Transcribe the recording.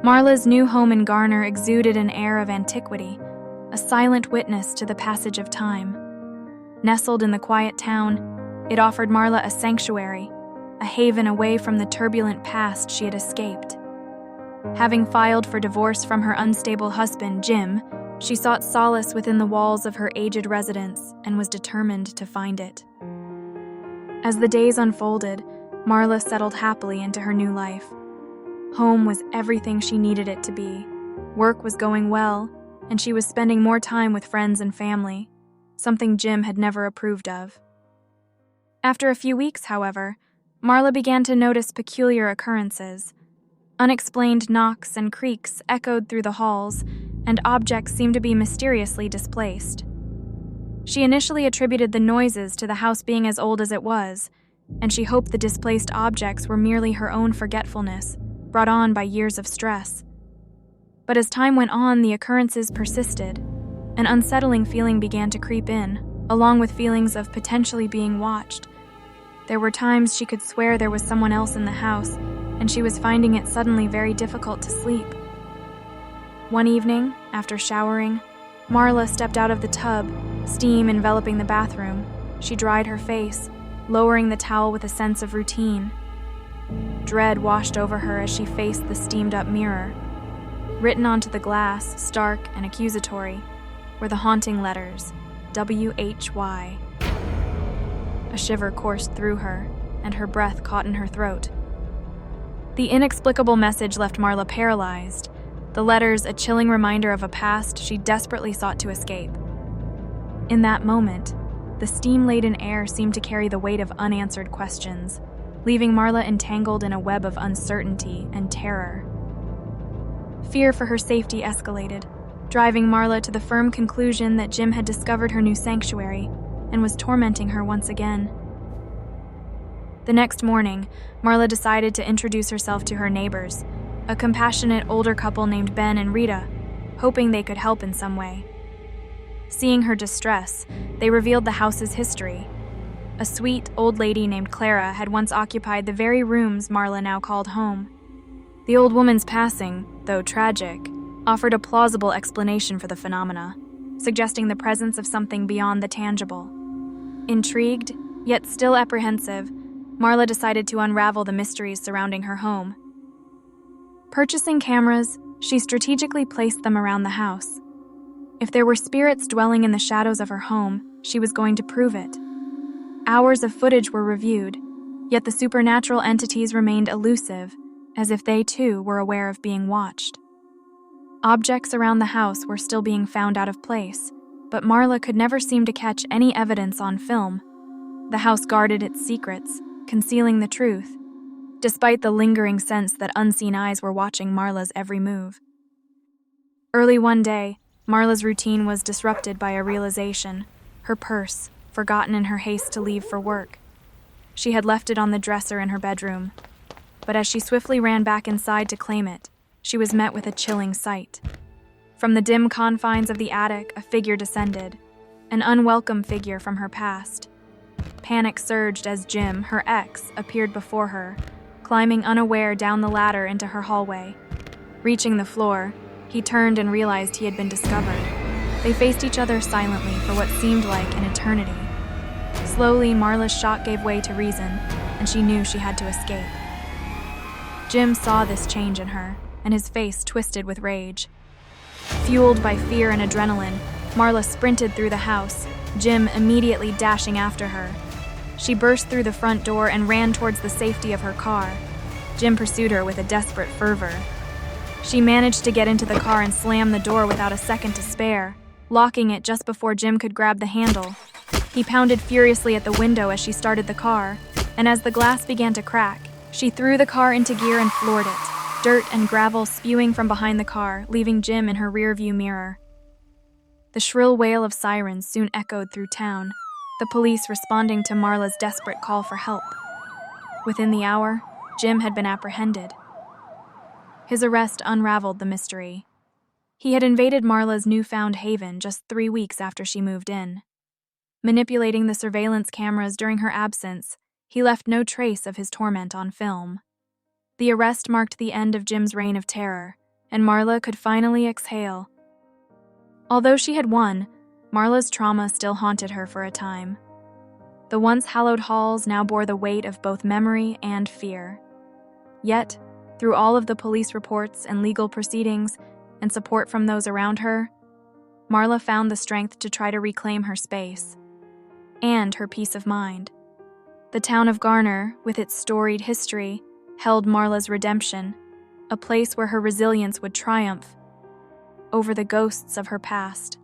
Marla's new home in Garner exuded an air of antiquity, a silent witness to the passage of time. Nestled in the quiet town, it offered Marla a sanctuary, a haven away from the turbulent past she had escaped. Having filed for divorce from her unstable husband, Jim, she sought solace within the walls of her aged residence and was determined to find it. As the days unfolded, Marla settled happily into her new life. Home was everything she needed it to be. Work was going well, and she was spending more time with friends and family, something Jim had never approved of. After a few weeks, however, Marla began to notice peculiar occurrences. Unexplained knocks and creaks echoed through the halls, and objects seemed to be mysteriously displaced. She initially attributed the noises to the house being as old as it was, and she hoped the displaced objects were merely her own forgetfulness, brought on by years of stress. But as time went on, the occurrences persisted. An unsettling feeling began to creep in, along with feelings of potentially being watched. There were times she could swear there was someone else in the house, and she was finding it suddenly very difficult to sleep. One evening, after showering, Marla stepped out of the tub, steam enveloping the bathroom. She dried her face, lowering the towel with a sense of routine. Dread washed over her as she faced the steamed-up mirror. Written onto the glass, stark and accusatory, were the haunting letters, WHY. A shiver coursed through her, and her breath caught in her throat. The inexplicable message left Marla paralyzed, the letters a chilling reminder of a past she desperately sought to escape. In that moment, the steam-laden air seemed to carry the weight of unanswered questions, leaving Marla entangled in a web of uncertainty and terror. Fear for her safety escalated, driving Marla to the firm conclusion that Jim had discovered her new sanctuary and was tormenting her once again. The next morning, Marla decided to introduce herself to her neighbors, a compassionate older couple named Ben and Rita, hoping they could help in some way. Seeing her distress, they revealed the house's history. A sweet old lady named Clara had once occupied the very rooms Marla now called home. The old woman's passing, though tragic, offered a plausible explanation for the phenomena, suggesting the presence of something beyond the tangible. Intrigued, yet still apprehensive, Marla decided to unravel the mysteries surrounding her home. Purchasing cameras, she strategically placed them around the house. If there were spirits dwelling in the shadows of her home, she was going to prove it. Hours of footage were reviewed, yet the supernatural entities remained elusive, as if they too were aware of being watched. Objects around the house were still being found out of place, but Marla could never seem to catch any evidence on film. The house guarded its secrets, concealing the truth, despite the lingering sense that unseen eyes were watching Marla's every move. Early one day, Marla's routine was disrupted by a realization: her purse, forgotten in her haste to leave for work. She had left it on the dresser in her bedroom, but as she swiftly ran back inside to claim it, she was met with a chilling sight. From the dim confines of the attic, a figure descended, an unwelcome figure from her past. Panic surged as Jim, her ex, appeared before her, climbing unaware down the ladder into her hallway. Reaching the floor, he turned and realized he had been discovered. They faced each other silently for what seemed like an eternity. Slowly, Marla's shock gave way to reason, and she knew she had to escape. Jim saw this change in her, and his face twisted with rage. Fueled by fear and adrenaline, Marla sprinted through the house, Jim immediately dashing after her. She burst through the front door and ran towards the safety of her car. Jim pursued her with a desperate fervor. She managed to get into the car and slam the door without a second to spare, locking it just before Jim could grab the handle. He pounded furiously at the window as she started the car, and as the glass began to crack, she threw the car into gear and floored it, dirt and gravel spewing from behind the car, leaving Jim in her rearview mirror. The shrill wail of sirens soon echoed through town, the police responding to Marla's desperate call for help. Within the hour, Jim had been apprehended. His arrest unraveled the mystery. He had invaded Marla's newfound haven just 3 weeks after she moved in. Manipulating the surveillance cameras during her absence, he left no trace of his torment on film. The arrest marked the end of Jim's reign of terror, and Marla could finally exhale. Although she had won, Marla's trauma still haunted her for a time. The once hallowed halls now bore the weight of both memory and fear. Yet, through all of the police reports and legal proceedings and support from those around her, Marla found the strength to try to reclaim her space and her peace of mind. The town of Garner, with its storied history, held Marla's redemption, a place where her resilience would triumph over the ghosts of her past.